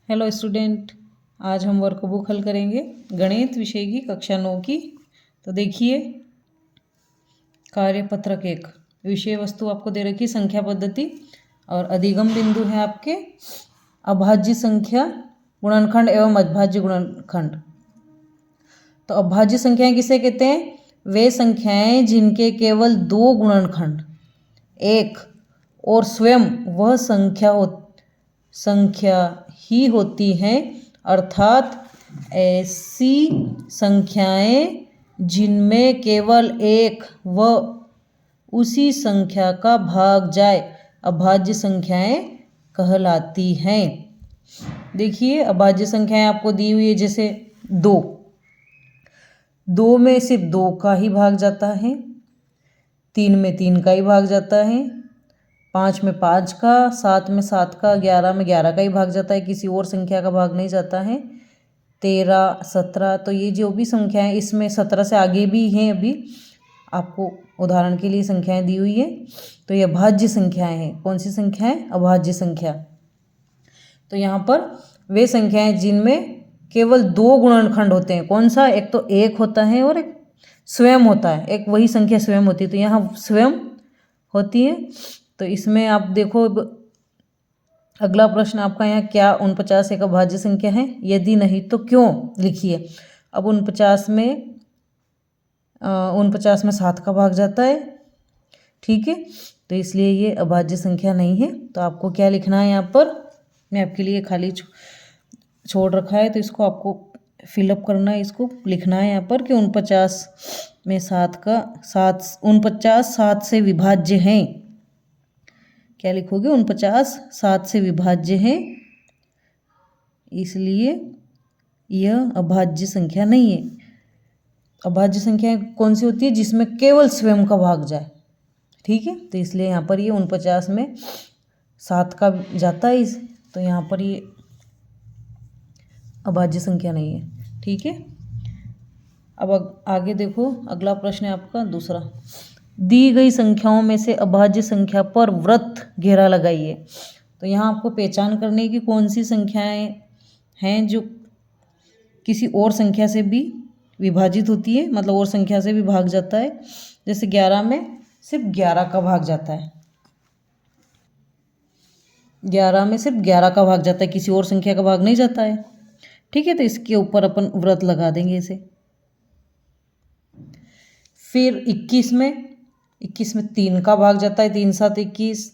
Hello student, आज हम workbook हल करेंगे गणित विषय की कक्षा 9 की। तो देखिए, कार्यपत्रक 1 विषय वस्तु आपको दे रखी संख्या पद्धति और अधिगम बिंदु है आपके अभाज्य संख्या गुणनखंड एवं अभाज्य गुणनखंड। तो अभाज्य संख्याएं किसे कहते हैं? वे संख्याएं जिनके केवल दो गुणनखंड एक और स्वयं वह संख्या ही होती हैं, अर्थात ऐसी संख्याएं जिनमें केवल एक व उसी संख्या का भाग जाए अभाज्य संख्याएं कहलाती हैं। देखिए, अभाज्य संख्याएं आपको दी हुई है, जैसे दो में सिर्फ 2 का ही भाग जाता है, 3 में 3 का ही भाग जाता है, 5 में 5 का, 7 में 7 का, 11 में 11 का ही भाग जाता है, किसी और संख्या का भाग नहीं जाता है। 13, 17, तो ये जो भी संख्याएं, इसमें 17 से आगे भी हैं, अभी आपको उदाहरण के लिए संख्याएं दी हुई है। तो ये अभाज्य संख्याएं हैं। कौन सी संख्याएं? अभाज्य संख्या। तो यहाँ पर वे संख्याएं जिनमें केवल 2 गुणनखंड होते हैं। कौन सा? एक तो एक होता है और एक स्वयं होता है। एक वही संख्या स्वयं होती है, तो यहाँ स्वयं होती है। तो इसमें आप देखो, अगला प्रश्न आपका यहाँ, क्या 49 एक अभाज्य संख्या है? यदि नहीं तो क्यों? लिखिए। अब 49 में 7 का भाग जाता है, ठीक है, तो इसलिए ये अभाज्य संख्या नहीं है। तो आपको क्या लिखना है? यहाँ पर मैं आपके लिए खाली छोड़ रखा है, तो इसको आपको फिलअप करना है, इसको लिखना है यहाँ पर कि 49 में 49 7 से विभाज्य हैं। क्या लिखोगे? 49 7 से विभाज्य है, इसलिए यह अभाज्य संख्या नहीं है। अभाज्य संख्या कौन सी होती है? जिसमें केवल स्वयं का भाग जाए, ठीक है। तो इसलिए यहाँ पर ये 49 में 7 का जाता है, तो यहाँ पर ये अभाज्य संख्या नहीं है, ठीक है। अब आगे देखो, अगला प्रश्न है आपका दूसरा। दी गई संख्याओं में से अभाज्य संख्या पर वृत्त घेरा लगाइए। तो यहाँ आपको पहचान करने की कौन सी संख्याएं हैं जो किसी और संख्या से भी विभाजित होती है, मतलब और संख्या से भी भाग जाता है। जैसे 11 में सिर्फ 11 का भाग जाता है, 11 में सिर्फ 11 का भाग जाता है, किसी और संख्या का भाग नहीं जाता है, ठीक है। तो इसके ऊपर अपन वृत्त लगा देंगे इसे। फिर 21 में 3 का भाग जाता है, 3 7 21,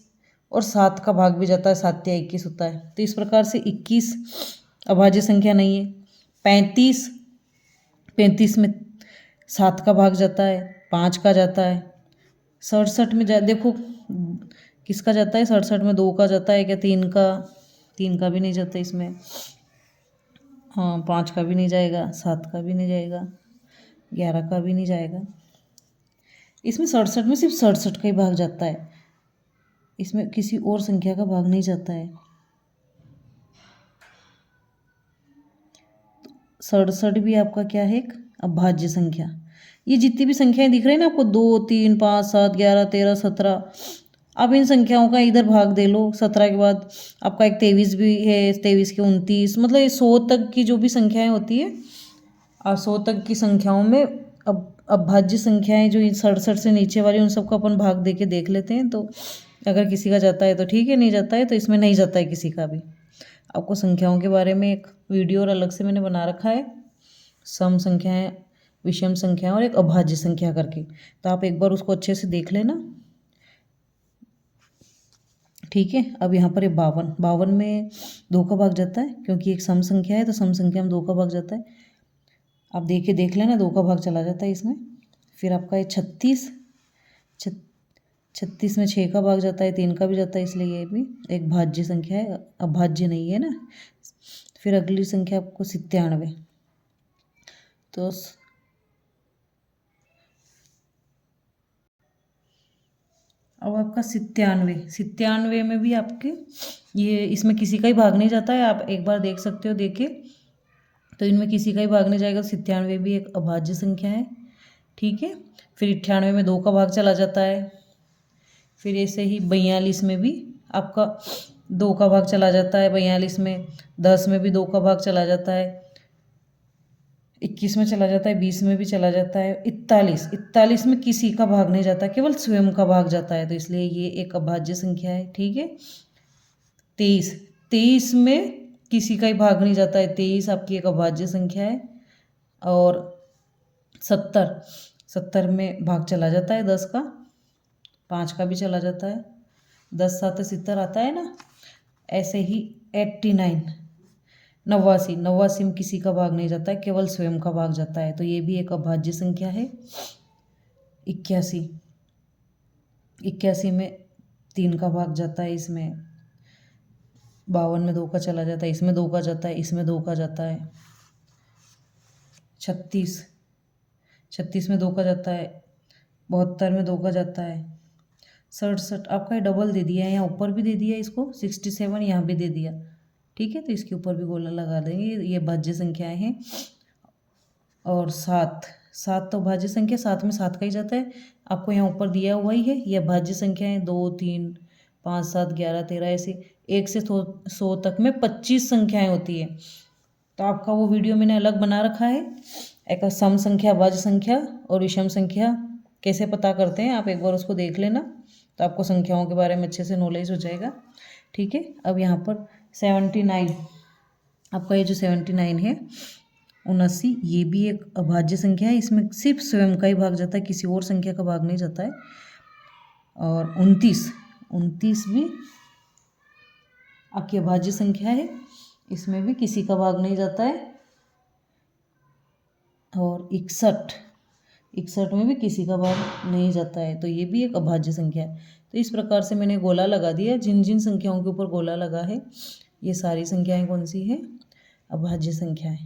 और 7 का भाग भी जाता है, 7 या 21 होता है। तो इस प्रकार से 21 अभाज्य संख्या नहीं है। 35 में 7 का भाग जाता है, 5 का जाता है। 67 में देखो किसका जाता है? 67 में 2 का जाता है क्या? 3 का भी नहीं जाता इसमें। हाँ, 5 का भी नहीं जाएगा, 7 का भी नहीं जाएगा, 11 का भी नहीं जाएगा। इसमें 67 में सिर्फ 67 का ही भाग जाता है, इसमें किसी और संख्या का भाग नहीं जाता है। 67 भी आपका क्या है? एक अभाज्य संख्या। ये जितनी भी संख्याएं दिख रही है ना आपको, 2 3 5 7 11 13 17, आप इन संख्याओं का इधर भाग दे लो। 17 के बाद आपका एक 23 भी है, 23 के 29, मतलब ये 100 तक की जो भी संख्याएं होती है, और 100 तक की संख्याओं में अब अभाज्य संख्याएं जो 67 से नीचे वाली, उन सबका अपन भाग दे के देख लेते हैं। तो अगर किसी का जाता है तो ठीक है, नहीं जाता है तो इसमें नहीं जाता है किसी का भी। आपको संख्याओं के बारे में एक वीडियो और अलग से मैंने बना रखा है, सम संख्याएं, विषम संख्याएं और एक अभाज्य संख्या करके, तो आप एक बार उसको अच्छे से देख लेना, ठीक है। अब यहाँ पर 52 में 2 का भाग जाता है, क्योंकि एक सम संख्या है, तो सम संख्या में 2 का भाग जाता है। आप देख लेना, 2 का भाग चला जाता है इसमें। फिर आपका है 36 में 6 का भाग जाता है, 3 का भी जाता है, इसलिए ये भी एक भाज्य संख्या है, अभाज्य नहीं है ना। फिर अगली संख्या आपको 97। तो अब आपका 97 में भी आपके ये, इसमें किसी का ही भाग नहीं जाता है। आप एक बार देख सकते हो, देखे तो इनमें किसी का ही भाग नहीं जाएगा। 97 भी एक अभाज्य संख्या है, ठीक है। फिर 98 में 2 का भाग चला जाता है। फिर ऐसे ही 42 में भी आपका 2 का भाग चला जाता है 42 में, 10 में भी 2 का भाग चला जाता है, 21 में चला जाता है, 20 में भी चला जाता है, 41 में किसी का भाग नहीं जाता, केवल स्वयं का भाग जाता है, तो इसलिए ये एक अभाज्य संख्या है। ठीक है। 23 में किसी का ही भाग नहीं जाता है, 23 आपकी एक अभाज्य संख्या है। और 70 में भाग चला जाता है 10 का, 5 का भी चला जाता है, 10 7 70 आता है ना। ऐसे ही 89 में किसी का भाग नहीं जाता है, केवल स्वयं का भाग जाता है, तो ये भी एक अभाज्य संख्या है। 81 में 3 का भाग जाता है, इसमें 52 में 2 का चला जाता है, इसमें 2 का जाता है, इसमें 2 का जाता है। 36 में 2 का जाता है, 72 में 2 का जाता है, 67 आपका डबल दे दिया है, यहाँ ऊपर भी दे दिया इसको, 67 यहाँ भी दे दिया। ठीक है, तो इसके ऊपर भी गोला लगा देंगे, ये भाज्य संख्याएं हैं। और 7 तो भाज्य संख्या, 7 में 7 का ही जाता है, आपको यहाँ ऊपर दिया हुआ ही है। यह भाज्य संख्याएं 2 3 5 7 11 13 ऐसे 1 से 100 तक में 25 संख्याएं होती है। तो आपका वो वीडियो मैंने अलग बना रखा है, एक सम संख्या, भाज्य संख्या और विषम संख्या कैसे पता करते हैं, आप एक बार उसको देख लेना, तो आपको संख्याओं के बारे में अच्छे से नॉलेज हो जाएगा। ठीक है। अब यहाँ पर 79, आपका ये जो 79 है 79, ये भी एक अभाज्य संख्या है, इसमें सिर्फ स्वयं का ही भाग जाता है, किसी और संख्या का भाग नहीं जाता है। और 29 भी आपकी अभाज्य संख्या है, इसमें भी किसी का भाग नहीं जाता है। और 61 में भी किसी का भाग नहीं जाता है, तो ये भी एक अभाज्य संख्या है। तो इस प्रकार से मैंने गोला लगा दिया, जिन जिन संख्याओं के ऊपर गोला लगा है ये सारी संख्याएं कौन सी हैं, अभाज्य संख्याएं।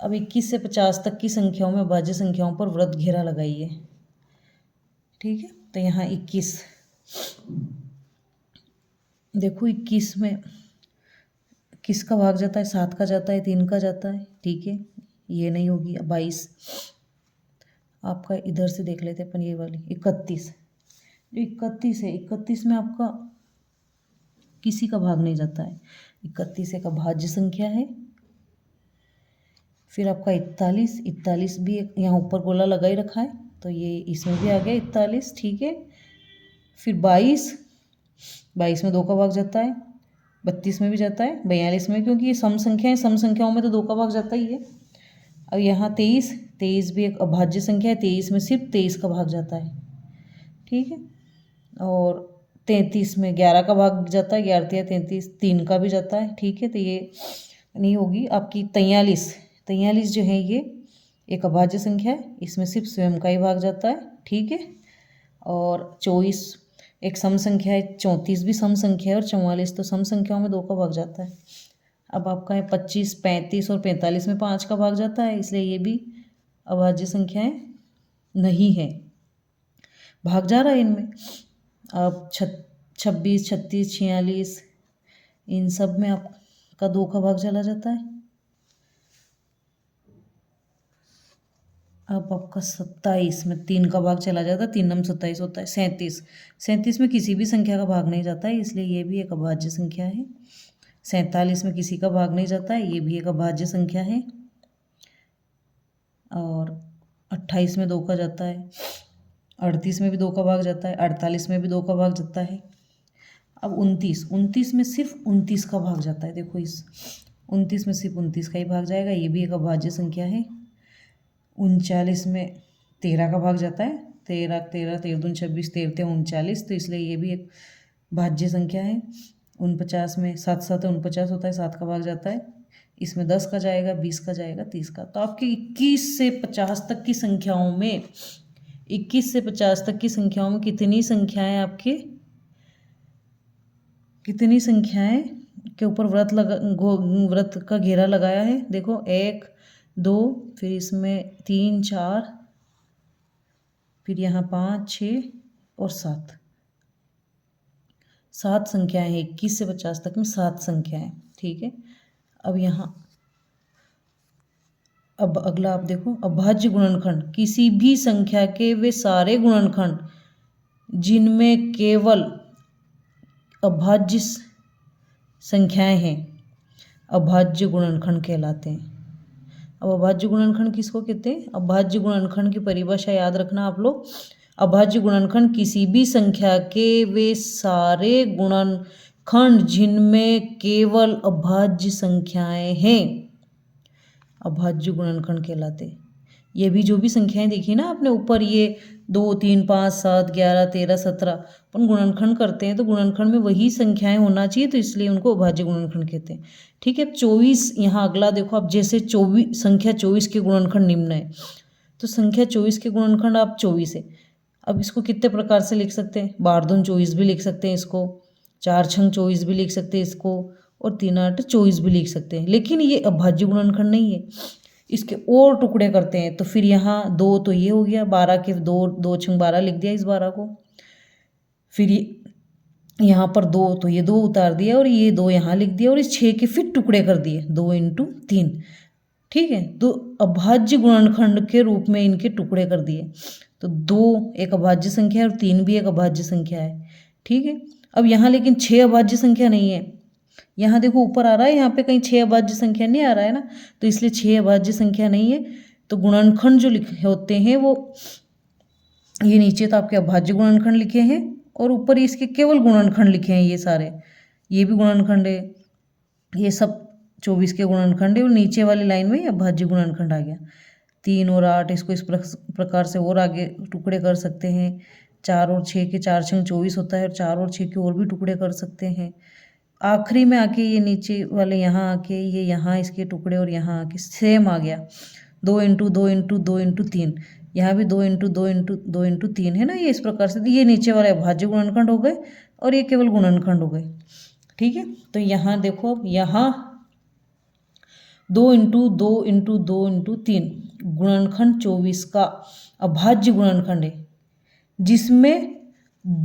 अब 21 से 50 तक की संख्याओं में अभाज्य संख्याओं पर वृत्त घेरा लगाइए। ठीक है, तो यहाँ 21 देखो, 21 में किसका भाग जाता है, 7 का जाता है, 3 का जाता है। ठीक है, ये नहीं होगी। अब 22 आपका इधर से देख लेते अपन, ये वाली 31, जो 31 है, 31 में आपका किसी का भाग नहीं जाता है, 31 एक अभाज्य संख्या है। फिर आपका 41 भी एक यहाँ ऊपर गोला लगा ही रखा है, तो ये इसमें भी आ गया 41। ठीक है। फिर 22 में 2 का भाग जाता है, 32 में भी जाता है, 42 में, क्योंकि ये सम संख्या है, सम संख्याओं में तो 2 का भाग जाता ही है। अब यहाँ 23 भी एक अभाज्य संख्या है, 23 में सिर्फ 23 का भाग जाता है। ठीक है। और 33 में 11 का भाग जाता है, 11 या 33, 3 का भी जाता है। ठीक है, तो ये नहीं होगी आपकी। 43 जो है ये एक अभाज्य संख्या है, इसमें सिर्फ स्वयं का ही भाग जाता है। ठीक है। और 24 एक सम संख्या है, 34 भी सम संख्या है, और 44 तो सम संख्याओं में 2 का भाग जाता है। अब आपका है 25, 35 और 45 में 5 का भाग जाता है, इसलिए ये भी अभाज्य संख्याएं नहीं है, भाग जा रहा है इनमें। अब 26, 36, 46 इन सब में आपका 2 का भाग चला जाता है। अब आपका 27 में 3 का भाग चला जाता है, 3 नम 27 होता है। 37 में किसी भी संख्या का भाग नहीं जाता है, इसलिए ये भी एक अभाज्य संख्या है। 47 में किसी का भाग नहीं जाता है, ये भी एक अभाज्य संख्या है। और 28 में 2 का जाता है, 38 में भी 2 का भाग जाता है, 48 में भी 2 का भाग जाता है। अब 29 में सिर्फ 29 का भाग जाता है, देखो इस 29 में सिर्फ 29 का ही भाग जाएगा, ये भी एक अभाज्य संख्या है। 39 में 13 का भाग जाता है, 13 दूनी 26, 13 39, तो इसलिए ये भी एक भाज्य संख्या है। 49 में 7 7 49 होता है, 7 का भाग जाता है, इसमें 10 का जाएगा, 20 का जाएगा, 30 का। तो आपके 21 से 50 तक की संख्याओं में, 21 से 50 तक की संख्याओं में कितनी संख्याएं आपके, कितनी संख्याएं के ऊपर वृत्त का घेरा लगाया है। देखो 1 2, फिर इसमें 3 4, फिर यहाँ 5 6 और 7 संख्याएं हैं। 21 से 50 तक में 7 संख्याएं। ठीक है। अब यहाँ अब अगला आप देखो, अभाज्य गुणनखंड, किसी भी संख्या के वे सारे गुणनखंड जिनमें केवल अभाज्य संख्याएं हैं अभाज्य गुणनखंड कहलाते हैं। अब अभाज्य गुणनखंड किसको कहते हैं? अभाज्य गुणनखंड की परिभाषा याद रखना आप लोग। अभाज्य गुणनखंड किसी भी संख्या के वे सारे गुणनखंड जिनमें केवल अभाज्य संख्याएं हैं अभाज्य गुणनखंड कहलाते। ये भी जो भी संख्याएं देखी ना आपने ऊपर, ये 2, 3, 5, 7, 11, 13, 17 अपन गुणनखंड करते हैं तो गुणनखंड में वही संख्याएं होना चाहिए, तो इसलिए उनको अभाज्य गुणनखंड कहते हैं। ठीक है। 24 यहाँ अगला देखो आप, जैसे 24 संख्या 24 के गुणनखंड निम्न है, तो संख्या 24 के गुणनखंड आप 24 है। अब इसको कितने प्रकार से लिख सकते हैं? 12 दूनी 24 भी लिख सकते हैं इसको, 4 छंग 24 भी लिख सकते हैं इसको, और 3 8 24 भी लिख सकते हैं। लेकिन ये अभाज्य गुणनखंड नहीं है, इसके और टुकड़े करते हैं। तो फिर यहाँ 2 तो ये हो गया, 12 के 2 छंग 12 लिख दिया इस 12 को, फिर यहाँ पर 2 तो ये 2 उतार दिया और ये 2 यहाँ लिख दिया, और इस 6 के फिर टुकड़े कर दिए 2 × 3। ठीक है। तो अभाज्य गुणनखंड के रूप में इनके टुकड़े कर दिए। तो 2 एक अभाज्य संख्या है और 3 भी एक अभाज्य संख्या है। ठीक है। अब यहाँ लेकिन 6 अभाज्य संख्या नहीं है। यहाँ देखो ऊपर आ रहा है, यहाँ पे कहीं 6 अभाज्य संख्या नहीं आ रहा है ना, तो इसलिए 6 अभाज्य संख्या नहीं है। तो गुणनखंड जो लिखे होते हैं वो ये नीचे तो आपके अभाज्य गुणनखंड लिखे हैं और ऊपर इसके केवल गुणनखंड लिखे हैं। ये सारे ये भी गुणनखंड है, ये सब 24 के गुणनखंड है, और नीचे वाली लाइन में अभाज्य गुणनखंड आ गया। 3 और 8 इसको इस प्रकार से और आगे टुकड़े कर सकते हैं। 4 और 6 के 4 छंग 24 होता है, और 4 और 6 के और भी टुकड़े कर सकते हैं। आखिरी में आके ये नीचे वाले यहाँ आके ये यहाँ इसके टुकड़े, और यहाँ आके सेम आ गया 2 × 2 × 2 × 3, यहाँ भी 2 × 2 × 2 × 3 है ना। ये इस प्रकार से ये नीचे वाले अभाज्य गुणनखंड हो गए और ये केवल गुणनखंड हो गए। ठीक है। तो यहाँ देखो, अब यहाँ 2 × 2 × 2 × 3 गुणनखंड 24 का अभाज्य गुणनखंड है, जिसमें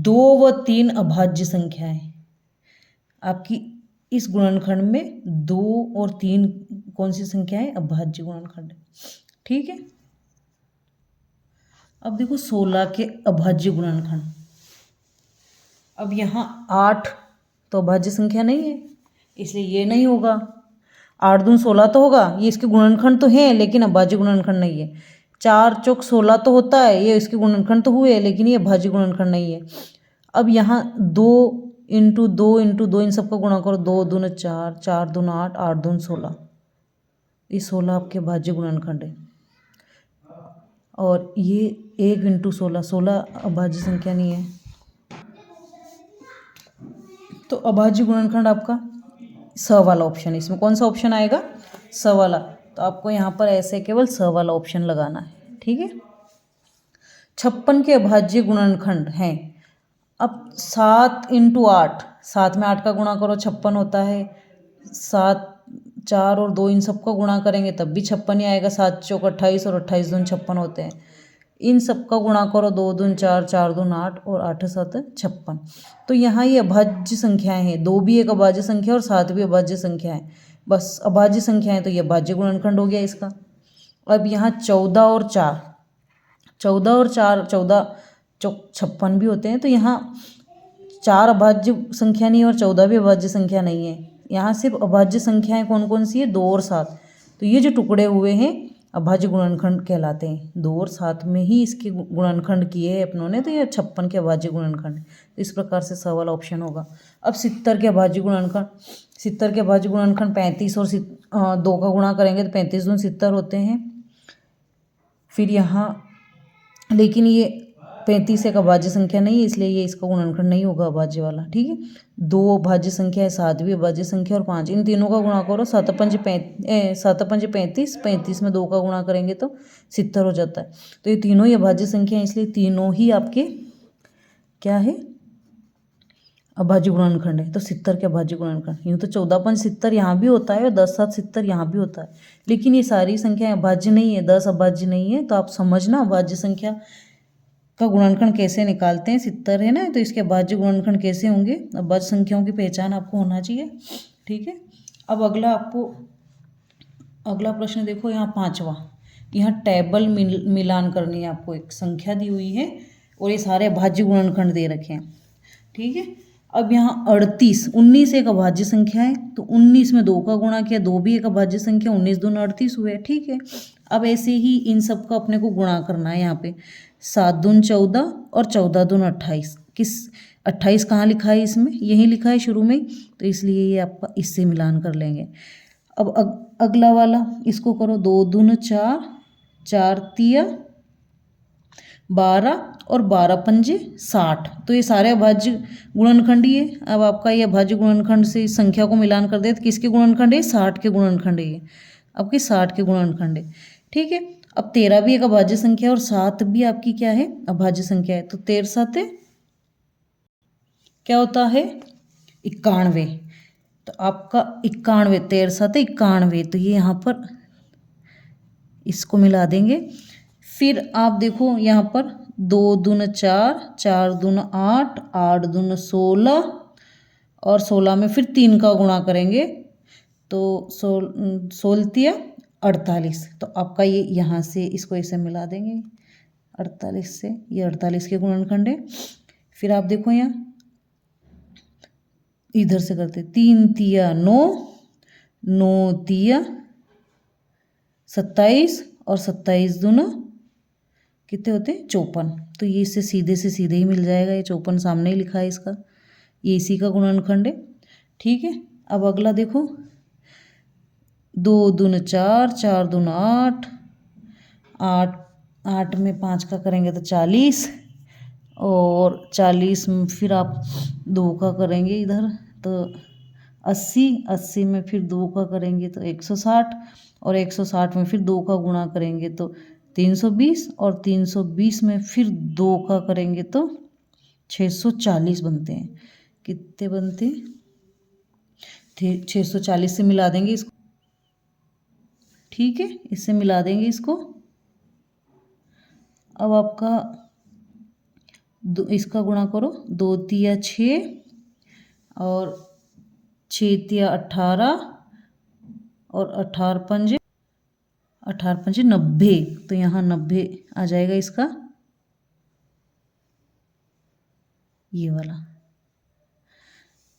2 व 3 अभाज्य संख्याएं। आपकी इस गुणनखंड में 2 और 3 कौन सी संख्याएं? अभाज्य गुणनखंड। ठीक है। अब देखो 16 के अभाज्य गुणनखंड। अब यहाँ 8 तो अभाज्य संख्या नहीं है, इसलिए ये नहीं होगा। 8 दूनी 16 तो होगा, ये इसके गुणनखंड तो हैं लेकिन अभाज्य गुणनखंड नहीं है। 4 चौक 16 तो होता है, ये इसके गुणनखंड तो हुए लेकिन ये अभाज्य गुणनखंड नहीं है। अब यहाँ 2 × 2 × 2 इन सबका गुणा करो, 2 दूनी 4, 4 दूनी 8, 8 दूनी 16, ये 16 आपके अभाज्य गुणनखंड है। और ये 1 × 16, 16 अभाज्य संख्या नहीं है। तो अभाज्य गुणनखंड आपका स वाला ऑप्शन है। इसमें कौन सा ऑप्शन आएगा? स वाला। तो आपको यहाँ पर ऐसे केवल स वाला ऑप्शन लगाना है। ठीक है। 56 के अभाज्य गुणनखंड हैं। अब 7 × 8, 7 में 8 का गुणा करो 56 होता है। 7, 4 और 2 इन सबका गुणा करेंगे तब भी 56 ही आएगा। 7 चौक 28 और 28 दूनी 56 होते हैं। इन सबका गुणा करो, 2 दूनी 4, 4 दूनी 8 और 8 7 56। तो यहाँ ये अभाज्य संख्याएं हैं। 2 भी एक अभाज्य संख्या और 7 भी अभाज्य संख्या है। बस अभाज्य संख्याएं, तो ये अभाज्य गुणनखंड हो गया इसका। अब यहाँ 14 और 4, 14 और 4, 14 चौक 56 भी होते हैं। तो यहाँ 4 अभाज्य संख्या नहीं और 14 भी अभाज्य संख्या नहीं है। यहाँ सिर्फ अभाज्य संख्याएं कौन कौन सी है? 2 और 7। तो ये जो टुकड़े हुए हैं अभाज्य गुणनखंड कहलाते हैं। 2 और 7 में ही इसके गुणनखंड किए हैं अपनों ने, तो ये 56 के अभाज्य गुणनखंड। तो इस प्रकार से स वाला ऑप्शन होगा। अब 70 के अभाज्य गुणनखंड। 70 के अभाज्य गुणनखंड 35 और 2 का गुणा करेंगे तो 35 दूनी 70 होते हैं। फिर यहाँ लेकिन ये 35 एक अभाज्य संख्या नहीं है, इसलिए ये इसका गुणनखंड नहीं होगा अभाज्य वाला। ठीक है। 2 अभाज्य संख्या है, 7 भी अभाज्य संख्या और 5, इन तीनों का गुणा करो। 7 5 35, 35 में 2 का गुणा करेंगे तो 70 हो जाता है। तो ये तीनों ही अभाज्य संख्या है, इसलिए तीनों ही आपके क्या है? अभाज्य गुणनखंड है। तो 70 के अभाज्य गुणनखंड। यूँ तो 14 5 70 यहाँ भी होता है और 10 7 70 यहाँ भी होता है, लेकिन ये सारी संख्याएं अभाज्य नहीं है। 10 अभाज्य नहीं है। तो आप समझना अभाज्य संख्या का गुणनखंड कैसे निकालते हैं। 70 है ना, तो इसके अभाज्य गुणनखंड कैसे होंगे? अभाज्य संख्याओं की पहचान आपको होना चाहिए। ठीक है। अब अगला प्रश्न देखो, यहाँ 5वां। यहाँ टेबल मिलान करनी है आपको। एक संख्या दी हुई है और ये सारे अभाज्य गुणनखंड दे रखे हैं। ठीक है। अब यहाँ 38, 19 एक अभाज्य संख्या है, तो 19 में 2 का गुणा किया, 2 भी एक अभाज्य संख्या, 19 दूनी 38 हुए, ठीक है। अब ऐसे ही इन सब का अपने को गुणा करना है। यहाँ पे 7 दूनी 14 और 14 दूनी 28, 28 कहाँ लिखा है इसमें, यहीं लिखा है शुरू में, तो इसलिए ये आपका इससे मिलान कर लेंगे। अब अगला वाला इसको करो, 2 दूनी 4, 4 तिया 12 और 12 पंजे 60, तो ये सारे अभाज्य गुणनखंड ही है। अब आपका ये अभाज्य गुणनखंड से इस संख्या को मिलान कर दे तो किसके गुणनखंड है, 60 के गुणनखंड है ये, आपके 60 के गुणनखंड है, ठीक है। अब 13 भी एक अभाज्य संख्या है और 7 भी आपकी क्या है, अभाज्य संख्या है, तो 13 7 क्या होता है, 91, तो आपका 91, 13 7 91, तो ये यहाँ पर इसको मिला देंगे। फिर आप देखो यहाँ पर 2 दूनी 4, 4 दूनी 8, 8 दूनी 16 और 16 में फिर 3 का गुणा करेंगे तो 16 48, तो आपका ये यहाँ से इसको ऐसे मिला देंगे 48 से, ये 48 के गुणनखंड है। फिर आप देखो यहाँ इधर से करते, 3 तिया 9, 9 तिया 27 और 27 दूना कितने होते हैं, 54, तो ये इससे सीधे से सीधे ही मिल जाएगा, ये 54 सामने ही लिखा है इसका, ये इसी का गुणनखंड है, ठीक है। अब अगला देखो, 2 दूनी 4, 4 दूनी 8, 8 8 में 5 का करेंगे तो 40 और 40 में फिर आप 2 का करेंगे इधर तो 80, 80 में फिर 2 का करेंगे तो 160 और 160 में फिर 2 का गुणा करेंगे तो 320 और 320 में फिर 2 का करेंगे तो 640 बनते हैं। कितने बनते हैं, 640 से मिला देंगे इसको, ठीक है, इससे मिला देंगे इसको। अब आपका इसका गुणा करो, 2 तिया 6 और 6 तिया 18 और 18 पंजे 90, तो यहाँ 90 आ जाएगा इसका ये वाला,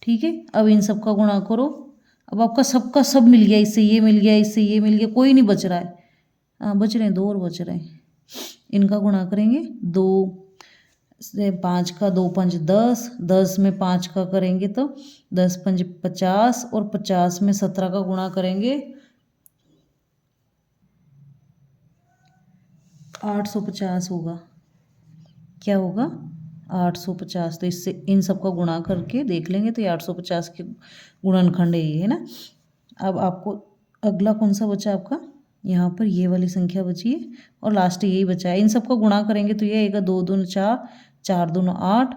ठीक है। अब इन सब का गुणा करो, अब आपका सबका सब मिल गया, इससे ये मिल गया, इससे ये मिल गया, कोई नहीं बच रहा है, बच रहे हैं 2 और बच रहे हैं, इनका गुणा करेंगे, 2 से 5 का 2 पंज 10, 10 में 5 का करेंगे तो 10 पंज 50 और 50 में 17 का गुणा करेंगे 850 होगा, क्या होगा 850, तो इससे इन सब का गुणा करके देख लेंगे तो ये 850 के गुणनखंड है ये, है ना। अब आपको अगला कौन सा बचा आपका, यहाँ पर ये वाली संख्या बची है और लास्ट यही बचा है, इन सब का गुणा करेंगे तो ये आएगा 2 दूनी 4, 4 दूनी 8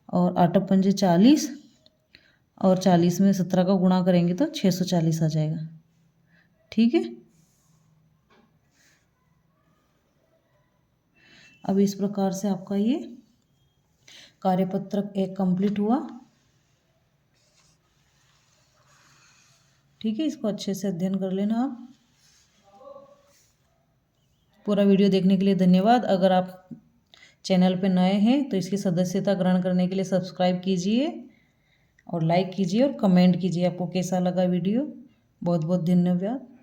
और 8 पंजे 40 और 40 में 17 का गुणा करेंगे तो 640 आ जाएगा, ठीक है। अब इस प्रकार से आपका ये कार्यपत्रक 1 कंप्लीट हुआ, ठीक है। इसको अच्छे से अध्ययन कर लेना आप। पूरा वीडियो देखने के लिए धन्यवाद। अगर आप चैनल पे नए हैं तो इसकी सदस्यता ग्रहण करने के लिए सब्सक्राइब कीजिए और लाइक कीजिए और कमेंट कीजिए आपको कैसा लगा वीडियो। बहुत बहुत धन्यवाद।